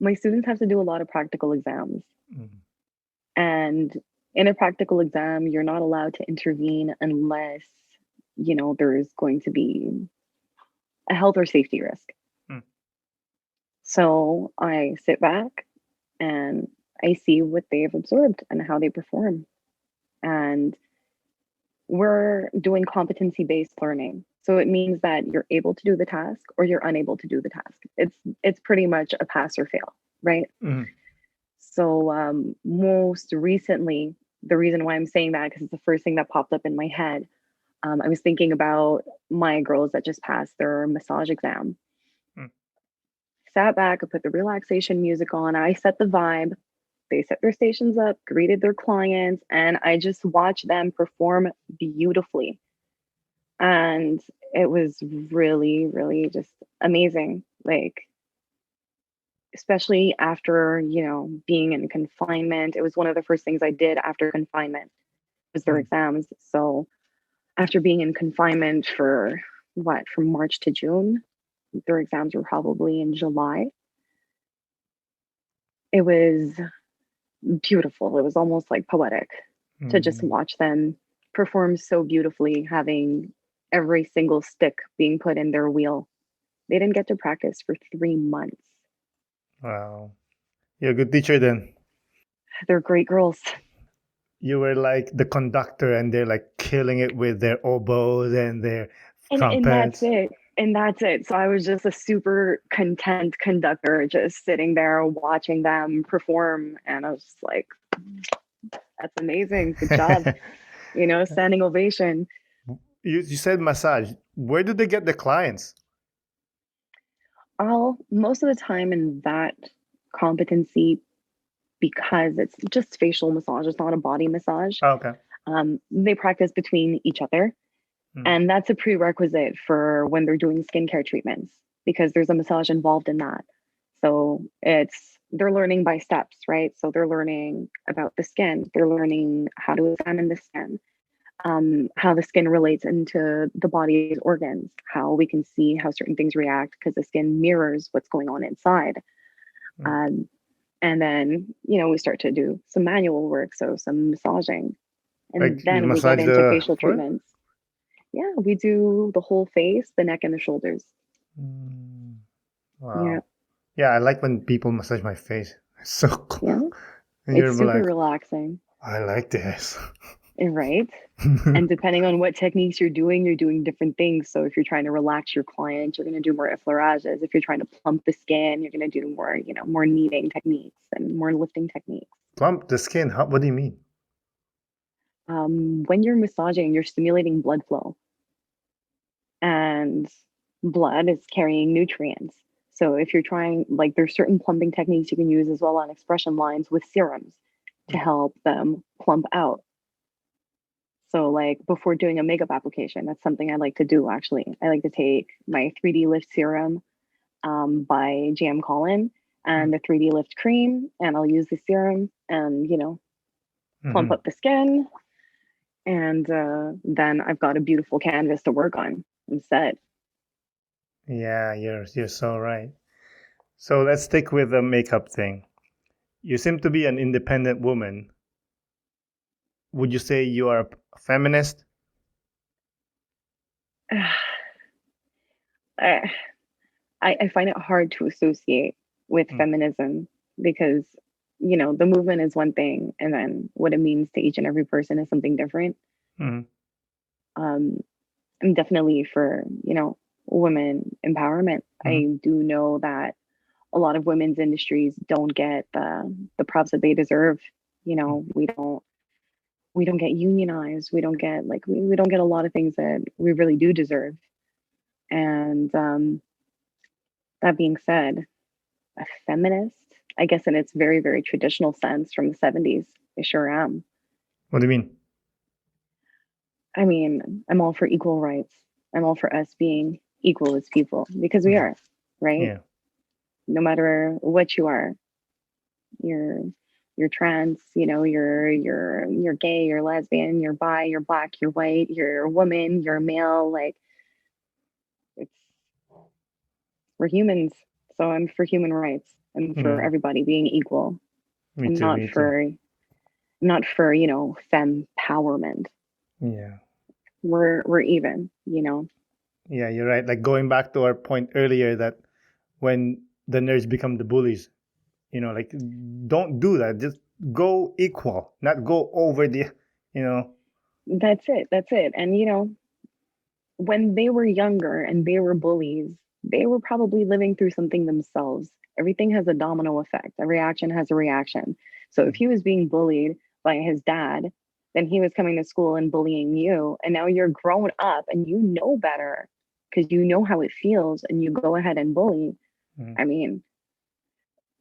My students have to do a lot of practical exams. And in a practical exam, you're not allowed to intervene unless, there's going to be a health or safety risk. So I sit back and I see what they've absorbed and how they perform. And we're doing competency-based learning. So it means that you're able to do the task or you're unable to do the task. It's pretty much a pass or fail, right? So most recently, the reason why I'm saying that, because it's the first thing that popped up in my head, I was thinking about my girls that just passed their massage exam. Sat back, I put the relaxation music on, I set the vibe. They set their stations up, greeted their clients, and I just watched them perform beautifully. And it was really, really just amazing. Like, especially after, being in confinement, it was one of the first things I did after confinement was their exams. So after being in confinement from March to June, their exams were probably in July. It was beautiful. It was almost like poetic to just watch them perform so beautifully, having every single stick being put in their wheel. They didn't get to practice for 3 months. Wow. You're a good teacher then. They're great girls. You were like the conductor and they're like killing it with their oboes and their trumpets. And that's it. So I was just a super content conductor, just sitting there watching them perform. And I was just like, that's amazing. Good job. Standing ovation. You said massage. Where do they get the clients? I'll most of the time in that competency, because it's just facial massage, it's not a body massage. Oh, okay. They practice between each other. Mm. And that's a prerequisite for when they're doing skincare treatments because there's a massage involved in that. So they're learning by steps, right? So they're learning about the skin, they're learning how to examine the skin, how the skin relates into the body's organs, how we can see how certain things react because the skin mirrors what's going on inside. Mm. Um, and then, we start to do some manual work, so some massaging. And Like you then we get massage into the facial foot? treatments. Yeah, we do the whole face, the neck, and the shoulders. Mm. Yeah, Wow. Yeah, I like when people massage my face. It's so cool. yeah. And It's you're super like, relaxing, I like this. right? And depending on what techniques you're doing different things. So if you're trying to relax your client, you're going to do more effleurages. If you're trying to plump the skin, you're going to do more, more kneading techniques and more lifting techniques. Plump the skin. What do you mean? When you're massaging, you're stimulating blood flow, and blood is carrying nutrients. So if you're trying, like, there's certain plumping techniques you can use as well on expression lines with serums to help them plump out. So, like, before doing a makeup application, that's something I like to do actually. I like to take my 3D Lift Serum by JM Collin Mm. and the 3D Lift Cream, and I'll use the serum and, plump Hmm. up the skin. And then I've got a beautiful canvas to work on instead. Yeah, you're so right. So let's stick with the makeup thing. You seem to be an independent woman. Would you say you are a feminist? I, I find it hard to associate with Mm. feminism because, the movement is one thing, and then what it means to each and every person is something different. Mm. Um, I'm definitely for, women empowerment. Mm. I do know that a lot of women's industries don't get the props that they deserve. We don't get unionized. We don't get we don't get a lot of things that we really do deserve. And that being said, a feminist, I guess in its very, very traditional sense from the 70s, I sure am. What do you mean? I mean, I'm all for equal rights. I'm all for us being equal as people because we Mm. are, right? Yeah. No matter what you are, you're you're trans, you're gay, you're lesbian, you're bi, you're black, you're white, you're a woman, you're a male. Like, it's we're humans. So I'm for human rights and for Yeah. everybody being equal. Me I'm too. not Me too. for fempowerment. Yeah. We're even. Yeah, you're right. Like going back to our point earlier that when the nerds become the bullies, like don't do that. Just go equal, not go over the, you know. That's it. That's it. And when they were younger and they were bullies, they were probably living through something themselves. Everything has a domino effect. Every action has a reaction. So if Mm. he was being bullied by his dad, then he was coming to school and bullying you. And now you're grown up and you know better because you know how it feels and you go ahead and bully. Mm. I mean,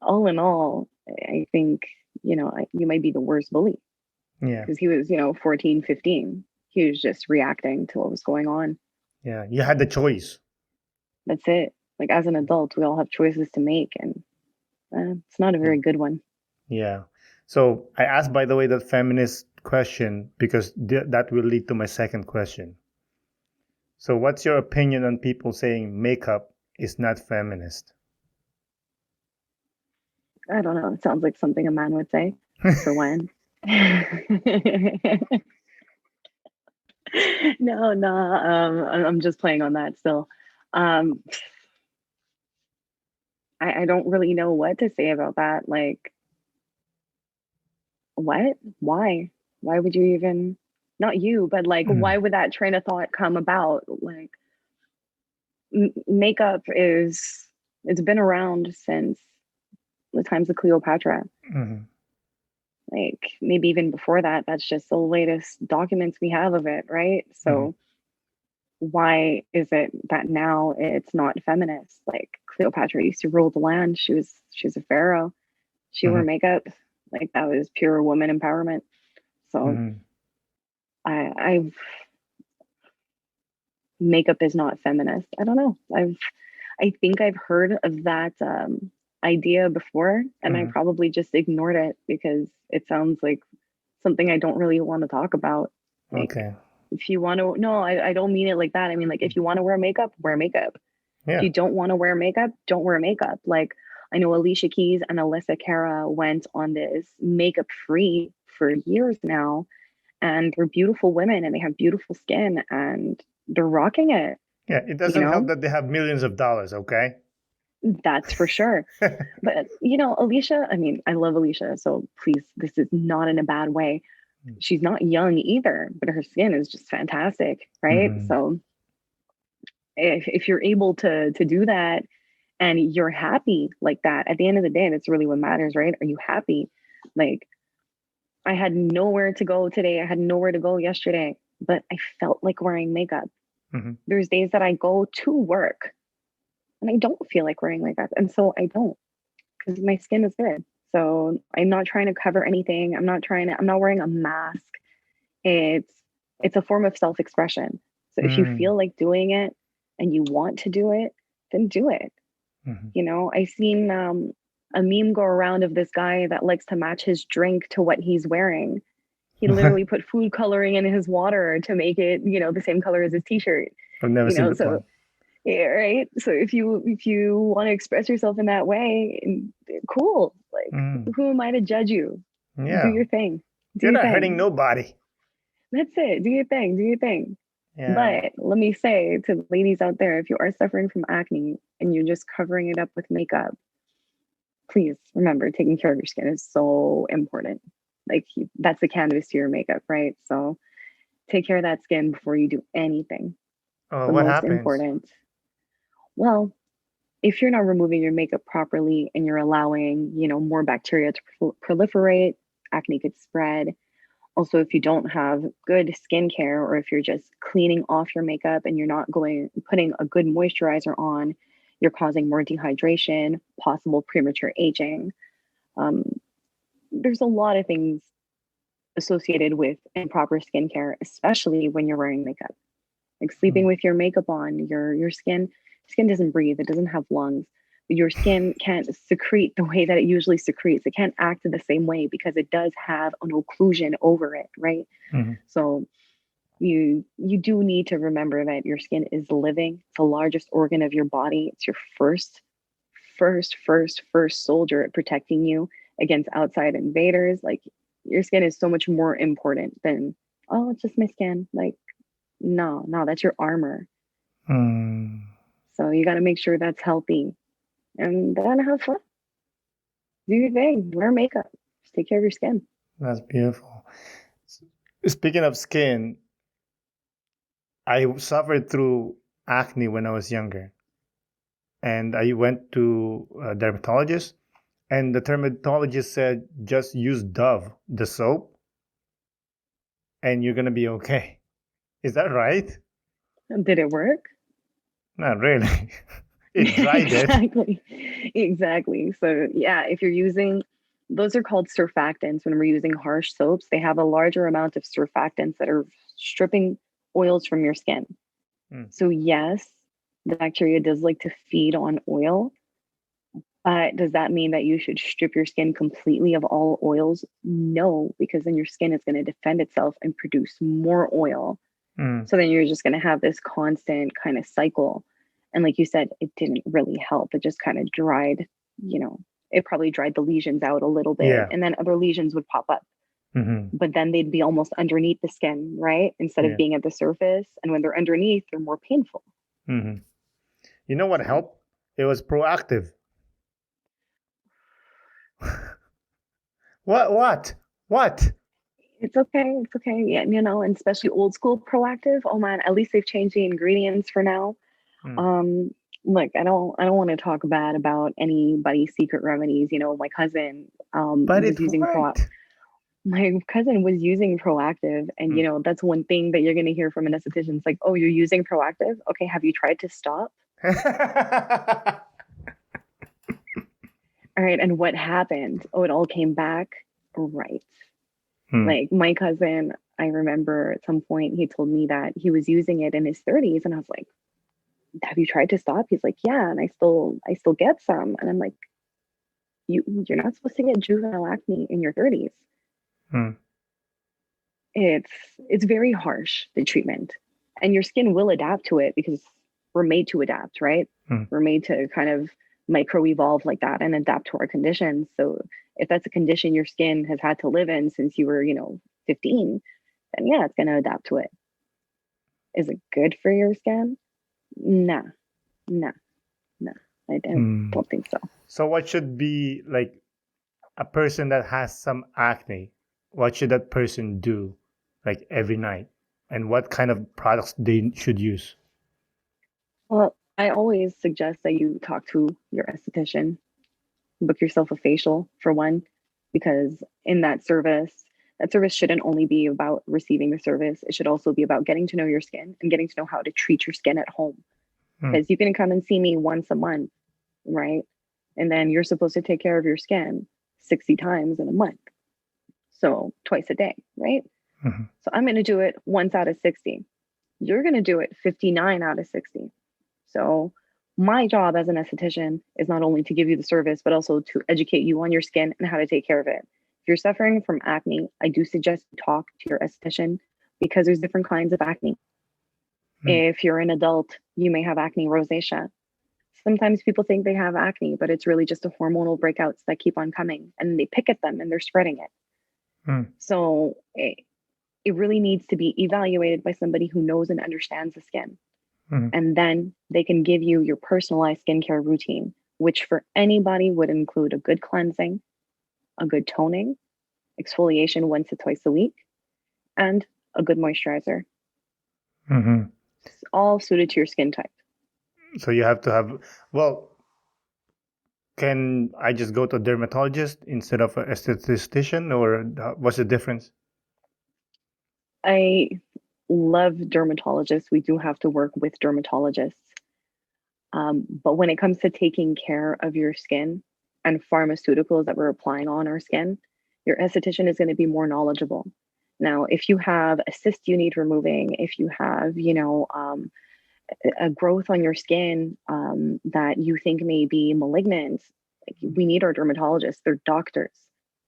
all in all, I think, you might be the worst bully Yeah. because he was, 14, 15. He was just reacting to what was going on. Yeah. You had the choice. That's it. Like, as an adult, we all have choices to make, and it's not a Mm. very good one. Yeah. So I asked, by the way, that feminist question because that will lead to my second question. So, what's your opinion on people saying makeup is not feminist? I don't know. It sounds like something a man would say, for one. No, no. I'm just playing on that still. Um, I don't really know what to say about that. Like, what? Why? Why would you even? Not you, but like, Mm. why would that train of thought come about? Like, makeup it's been around since the times of Cleopatra. Mm. Like, maybe even before that. That's just the latest documents we have of it, right? Mm. So why is it that now it's not feminist? Like Cleopatra used to rule the land. She was a pharaoh. She wore Mhm. makeup. Like that was pure woman empowerment. So Mhm. I've makeup is not feminist. I don't know. I think I've heard of that idea before, and I Mhm. probably just ignored it because it sounds like something I don't really want to talk about. Like, Okay. if you want to, no, I don't mean it like that. I mean, like, if you want to wear makeup, wear makeup. If Yeah. you don't want to wear makeup, don't wear makeup. Like, I know Alicia Keys and Alyssa Cara went on this makeup free for years now, and they're beautiful women and they have beautiful skin and they're rocking it, Yeah. It you doesn't help know? that they have millions of dollars. Okay. That's for sure. But, Alicia, I mean, I love Alicia. So please, this is not in a bad way. She's not young either, but her skin is just fantastic, right? Mhm. So if you're able to do that and you're happy like that, at the end of the day, that's really what matters, right? Are you happy? Like, I had nowhere to go today. I had nowhere to go yesterday, but I felt like wearing makeup. Mhm. There's days that I go to work and I don't feel like wearing makeup. And so I don't, because my skin is good. So I'm not trying to cover anything. I'm not wearing a mask. It's it's a form of self-expression. So if you Mm. feel like doing it and you want to do it, then do it. Mhm. I seen a meme go around of this guy that likes to match his drink to what he's wearing. He literally put food coloring in his water to make it, the same color as his t-shirt. I've never seen that So one. yeah, right. So if you want to express yourself in that way, cool. Like, Mm. who am I to judge you? Do Yeah. your thing. Do You're your not hurting thing. nobody. That's it. Do your thing. Do your thing. Yeah. But let me say to the ladies out there, if you are suffering from acne and you're just covering it up with makeup, please remember taking care of your skin is so important. Like, that's the canvas to your makeup, right? So take care of that skin before you do anything. Oh, The what most happens? important. Well, if you're not removing your makeup properly and you're allowing, more bacteria to proliferate, acne could spread. Also, if you don't have good skincare, or if you're just cleaning off your makeup and you're not putting a good moisturizer on, you're causing more dehydration, possible premature aging. Um, there's a lot of things associated with improper skincare, especially when you're wearing makeup. Like sleeping Mm. with your makeup on, your skin doesn't breathe, it doesn't have lungs. Your skin can't secrete the way that it usually secretes. It can't act in the same way because it does have an occlusion over it, right? Mhm. So you do need to remember that your skin is living. It's the largest organ of your body. It's your first soldier at protecting you against outside invaders. Like, your skin is so much more important than, oh, it's just my skin. Like, no, that's your armor. Mm. So you got to make sure that's healthy and then have fun. Do your thing. Wear makeup. Just take care of your skin. That's beautiful. Speaking of skin, I suffered through acne when I was younger, and I went to a dermatologist, and the dermatologist said just use Dove, the soap, and you're gonna be okay. Is that right? Did it work? Not really. It dried it. Exactly. Exactly. So, yeah, if you're using, those are called surfactants. When we're using harsh soaps, they have a larger amount of surfactants that are stripping oils from your skin. Mm. So, yes, the bacteria does like to feed on oil, but does that mean that you should strip your skin completely of all oils? No, because then your skin is going to defend itself and produce more oil. Mm. So then you're just going to have this constant kind of cycle. And like you said, it didn't really help. It just kind of dried, it probably dried the lesions out a little bit. Yeah. And then other lesions would pop up, Hmm. but then they'd be almost underneath the skin, right? Instead of Yeah. being at the surface. And when they're underneath, they're more painful. Hmm. You know what So helped? It was proactive. What? What? What? it's okay. It's okay. Yeah. And especially old school proactive. Oh man, at least they've changed the ingredients for now. Mm. Um, Look, I don't want to talk bad about anybody's secret remedies. My cousin But was it using pro worked. my cousin was using Proactive, and that's one thing that you're going to hear from an esthetician. It's like, oh, you're using Proactive? Okay, have you tried to stop? All right, and what happened? Oh, it all came back right. Like my cousin, I remember at some point he told me that he was using it in his 30s, and I was like, have you tried to stop? He's like, yeah, and I still get some. And I'm like, you're not supposed to get juvenile acne in your 30s. It's very harsh, the treatment, and your skin will adapt to it because we're made to adapt, right? We're made to kind of micro evolve like that and adapt to our conditions. So if that's a condition your skin has had to live in since you were 15, then yeah, it's going to adapt to it. Is it good for your skin? Nah. I don't think so. So what should be like a person that has some acne? What should that person do like every night? And what kind of products they should use? Well, I always suggest that you talk to your esthetician, book yourself a facial for one, because in that service shouldn't only be about receiving the service. It should also be about getting to know your skin and getting to know how to treat your skin at home. Because you can come and see me once a month, right? And then you're supposed to take care of your skin 60 times in a month. So twice a day, right? So I'm going to do it once out of 60. You're going to do it 59 out of 60. So my job as an esthetician is not only to give you the service, but also to educate you on your skin and how to take care of it. If you're suffering from acne, I do suggest you talk to your esthetician because there's different kinds of acne. If you're an adult, you may have acne rosacea. Sometimes people think they have acne, but it's really just the hormonal breakouts that keep on coming, and they pick at them and they're spreading it. So it really needs to be evaluated by somebody who knows and understands the skin. And then they can give you your personalized skincare routine, which for anybody would include a good cleansing, a good toning, exfoliation once or twice a week, and a good moisturizer. It's all suited to your skin type. So you have to have, can I just go to a dermatologist instead of an esthetician, or what's the difference? I love dermatologists. We do have to work with dermatologists. But when it comes to taking care of your skin and pharmaceuticals that we're applying on our skin, your esthetician is going to be more knowledgeable. Now, if you have a cyst you need removing, if you have, a growth on your skin that you think may be malignant, we need our dermatologists. They're doctors,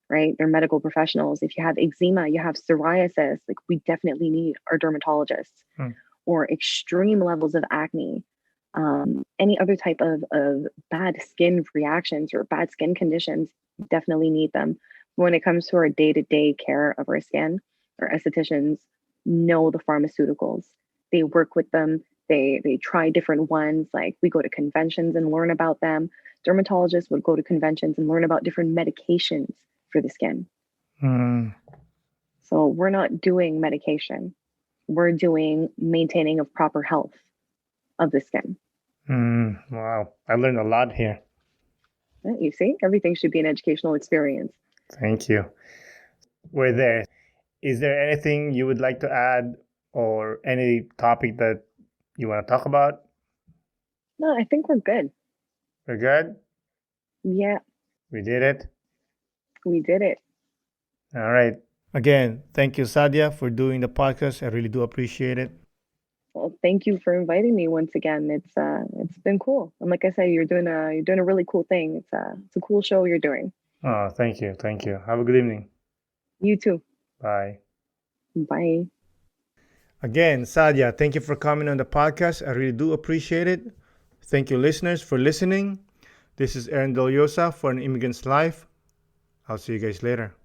right? They're medical professionals. If you have eczema, you have psoriasis, we definitely need our dermatologists. Or extreme levels of acne, any other type of bad skin reactions or bad skin conditions, definitely need them. When it comes to our day-to-day care of our skin, our estheticians know the pharmaceuticals. They work with them. They try different ones. Like we go to conventions and learn about them. Dermatologists would go to conventions and learn about different medications for the skin. So we're not doing medication. We're doing maintaining of proper health of the skin. Wow. I learned a lot here. You see, everything should be an educational experience. Thank you. We're there. Is there anything you would like to add or any topic that you want to talk about? No, I think we're good. We're good? Yeah. We did it? We did it. All right. Again, thank you, Sadia, for doing the podcast. I really do appreciate it. Well, thank you for inviting me once again. It's been cool. And like I said, you're doing a really cool thing. It's a cool show you're doing. Oh, thank you. Thank you. Have a good evening. You too. Bye. Bye. Again, Sadia, thank you for coming on the podcast. I really do appreciate it. Thank you, listeners, for listening. This is Aaron Deliosa for An Immigrant's Life. I'll see you guys later.